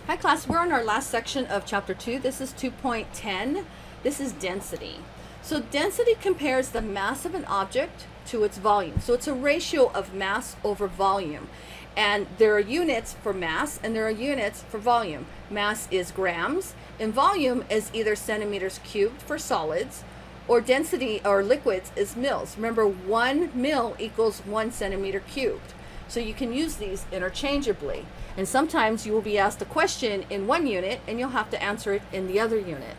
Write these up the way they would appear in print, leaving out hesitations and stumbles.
Hi class, we're on our last section of chapter 2. This is 2.10. This is density. So density compares the mass of an object to its volume. So it's a ratio of mass over volume. And there are units for mass and there are units for volume. Mass is grams and volume is either centimeters cubed for solids, or density or liquids is mils. Remember, 1 mil equals 1 centimeter cubed. So you can use these interchangeably. And sometimes you will be asked a question in one unit and you'll have to answer it in the other unit.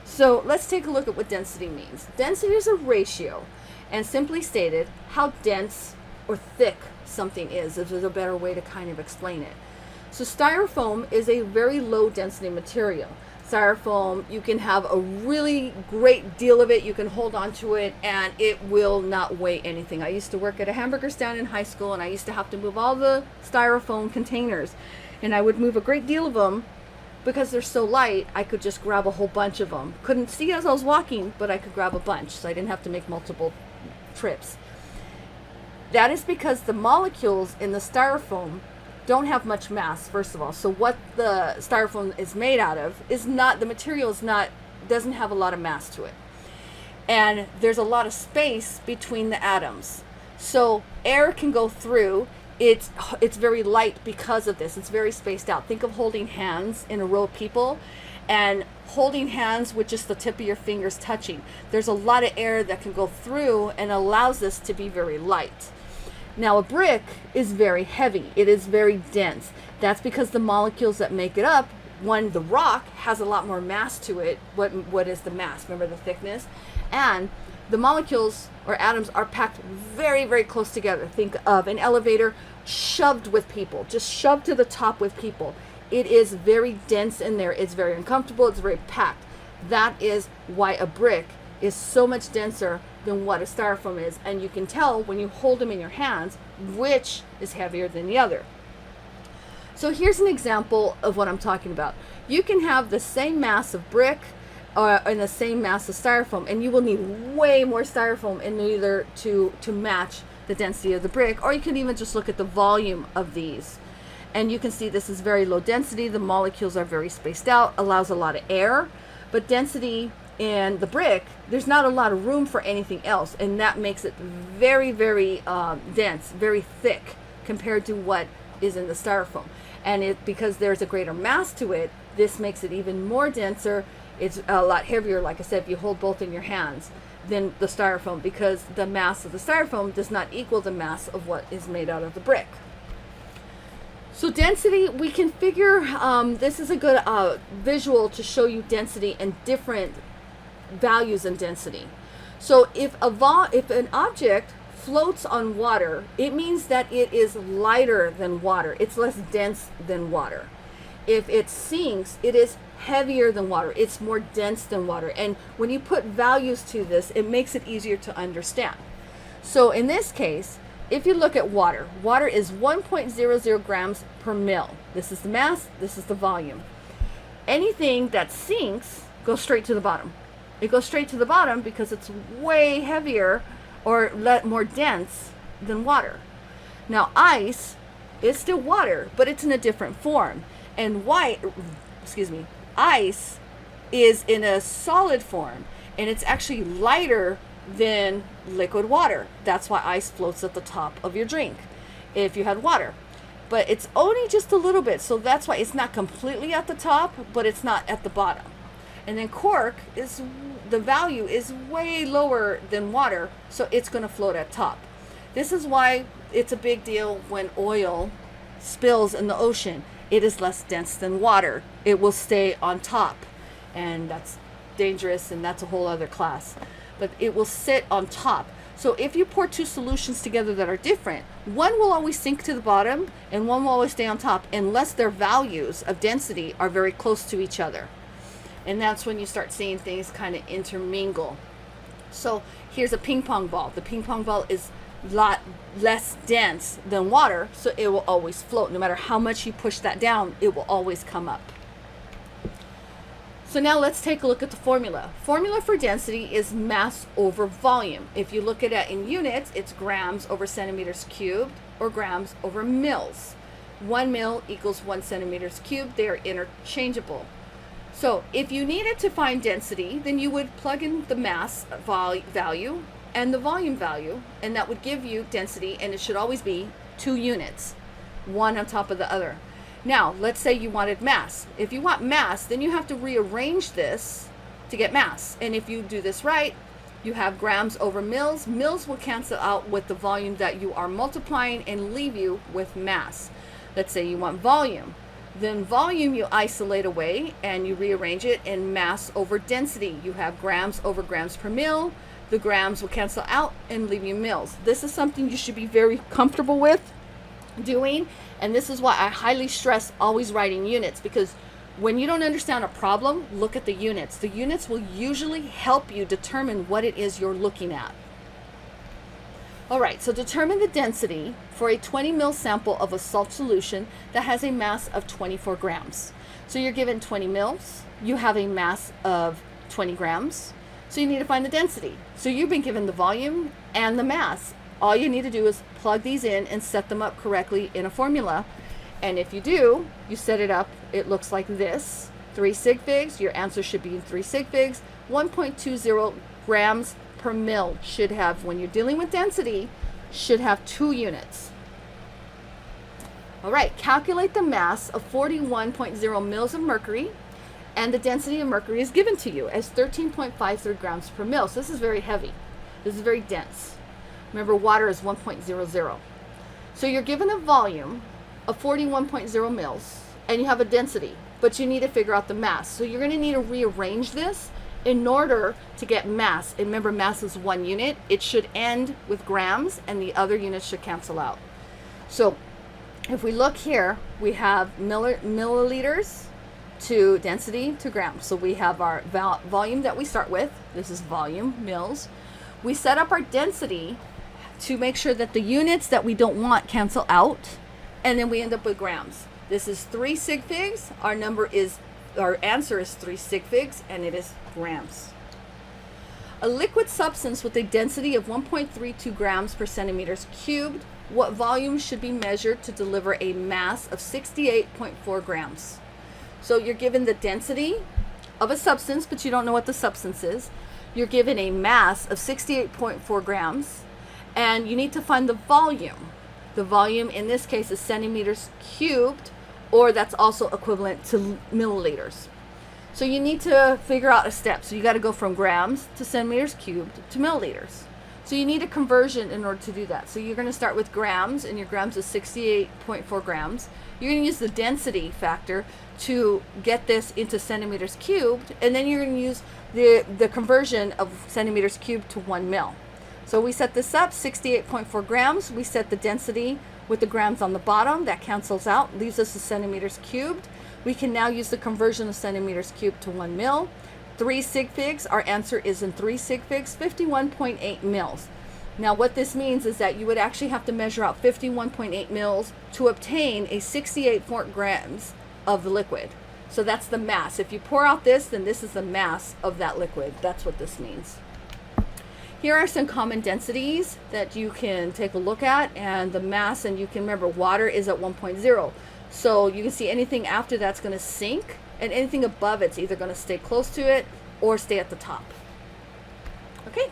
So let's take a look at what density means. Density is a ratio, and simply stated, how dense or thick something is. This is a better way to kind of explain it. So styrofoam is a very low density material. Styrofoam, you can have a really great deal of it, you can hold on to it, and it will not weigh anything. I used to work at a hamburger stand in high school, and I used to have to move all the styrofoam containers, and I would move a great deal of them. Because they're so light, I could just grab a whole bunch of them. Couldn't see as I was walking, but I could grab a bunch, so I didn't have to make multiple trips. That is because the molecules in the styrofoam don't have much mass, first of all. So what the styrofoam is made out of is not, the material is not, doesn't have a lot of mass to it. And there's a lot of space between the atoms. So air can go through. It's very light because of this. It's very spaced out. Think of holding hands in a row of people and holding hands with just the tip of your fingers touching. There's a lot of air that can go through and allows this to be very light. Now a brick is very heavy. It is very dense. That's because the molecules that make it up, one, the rock has a lot more mass to it. What is the mass? Remember the thickness? And the molecules or atoms are packed very, very close together. Think of an elevator shoved with people, just shoved to the top with people. It is very dense in there. It's very uncomfortable. It's very packed. That is why a brick is so much denser than what a styrofoam is. And you can tell when you hold them in your hands which is heavier than the other. So here's an example of what I'm talking about. You can have the same mass of brick and the same mass of styrofoam, and you will need way more styrofoam in either to match the density of the brick, or you can even just look at the volume of these. And you can see this is very low density. The molecules are very spaced out, allows a lot of air, but density in the brick, there's not a lot of room for anything else, and that makes it very, very dense, very thick compared to what is in the styrofoam. And because there's a greater mass to it, this makes it even more denser. It's a lot heavier, like I said, if you hold both in your hands, than the styrofoam, because the mass of the styrofoam does not equal the mass of what is made out of the brick. So density, we can figure, this is a good visual to show you density and different values in density. So if an object floats on water, it means that it is lighter than water. It's less dense than water. If it sinks, it is heavier than water. It's more dense than water. And when you put values to this, it makes it easier to understand. So in this case, if you look at water, water is 1.00 grams per mil. This is the mass, this is the volume. Anything that sinks goes straight to the bottom. It goes straight to the bottom because it's way heavier or more dense than water. Now ice is still water, but it's in a different form. And ice is in a solid form, and it's actually lighter than liquid water. That's why ice floats at the top of your drink if you had water. But it's only just a little bit, so that's why it's not completely at the top, but it's not at the bottom. And then cork is, the value is way lower than water, so it's going to float at top. This is why it's a big deal when oil spills in the ocean. It is less dense than water. It will stay on top, and that's dangerous, and that's a whole other class. But it will sit on top. So if you pour two solutions together that are different, one will always sink to the bottom and one will always stay on top unless their values of density are very close to each other. And that's when you start seeing things kind of intermingle. So here's a ping pong ball. The ping pong ball is a lot less dense than water, so it will always float. No matter how much you push that down, it will always come up. So now let's take a look at the formula. Formula for density is mass over volume. If you look at it in units, it's grams over centimeters cubed or grams over mils. 1 mil equals 1 centimeters cubed. They are interchangeable. So if you needed to find density, then you would plug in the mass value and the volume value, and that would give you density, and it should always be 2 units, one on top of the other. Now, let's say you wanted mass. If you want mass, then you have to rearrange this to get mass. And if you do this right, you have grams over mils. Mils will cancel out with the volume that you are multiplying and leave you with mass. Let's say you want volume. Then volume you isolate away and you rearrange it in mass over density. You have grams over grams per mil. The grams will cancel out and leave you mils. This is something you should be very comfortable with doing, and this is why I highly stress always writing units, because when you don't understand a problem, look at the units. The units will usually help you determine what it is you're looking at. All right, so determine the density for a 20 ml sample of a salt solution that has a mass of 24 grams. So you're given 20 mils, you have a mass of 20 grams, so you need to find the density. So you've been given the volume and the mass. All you need to do is plug these in and set them up correctly in a formula. And if you do, you set it up, it looks like this. 3 sig figs, your answer should be in 3 sig figs. 1.20 grams per mil should have, when you're dealing with density, should have 2 units. All right, calculate the mass of 41.0 mils of mercury, and the density of mercury is given to you as 13.53 grams per mil. So this is very heavy. This is very dense. Remember, water is 1.00. So you're given a volume of 41.0 mils, and you have a density, but you need to figure out the mass. So you're going to need to rearrange this in order to get mass. And remember, mass is 1 unit. It should end with grams, and the other units should cancel out. So if we look here, we have milliliters to density to grams. So we have our volume that we start with. This is volume, mils. We set up our density to make sure that the units that we don't want cancel out, and then we end up with grams. This is 3 sig figs. Our answer is 3 sig figs, and it is grams. A liquid substance with a density of 1.32 grams per centimeters cubed, what volume should be measured to deliver a mass of 68.4 grams? So you're given the density of a substance, but you don't know what the substance is. You're given a mass of 68.4 grams, and you need to find the volume. The volume in this case is centimeters cubed, or that's also equivalent to milliliters. So you need to figure out a step. So you got to go from grams to centimeters cubed to milliliters. So you need a conversion in order to do that. So you're going to start with grams, and your grams is 68.4 grams. You're going to use the density factor to get this into centimeters cubed, and then you're going to use the conversion of centimeters cubed to 1 mil. So we set this up, 68.4 grams. We set the density with the grams on the bottom. That cancels out, leaves us the centimeters cubed. We can now use the conversion of centimeters cubed to 1 mil. 3 sig figs, our answer is in 3 sig figs, 51.8 mils. Now what this means is that you would actually have to measure out 51.8 mils to obtain a 68 grams of the liquid. So that's the mass. If you pour out this, then this is the mass of that liquid. That's what this means. Here are some common densities that you can take a look at, and the mass, and you can remember water is at 1.0. So you can see anything after that's going to sink, and anything above it's either going to stay close to it or stay at the top. Okay.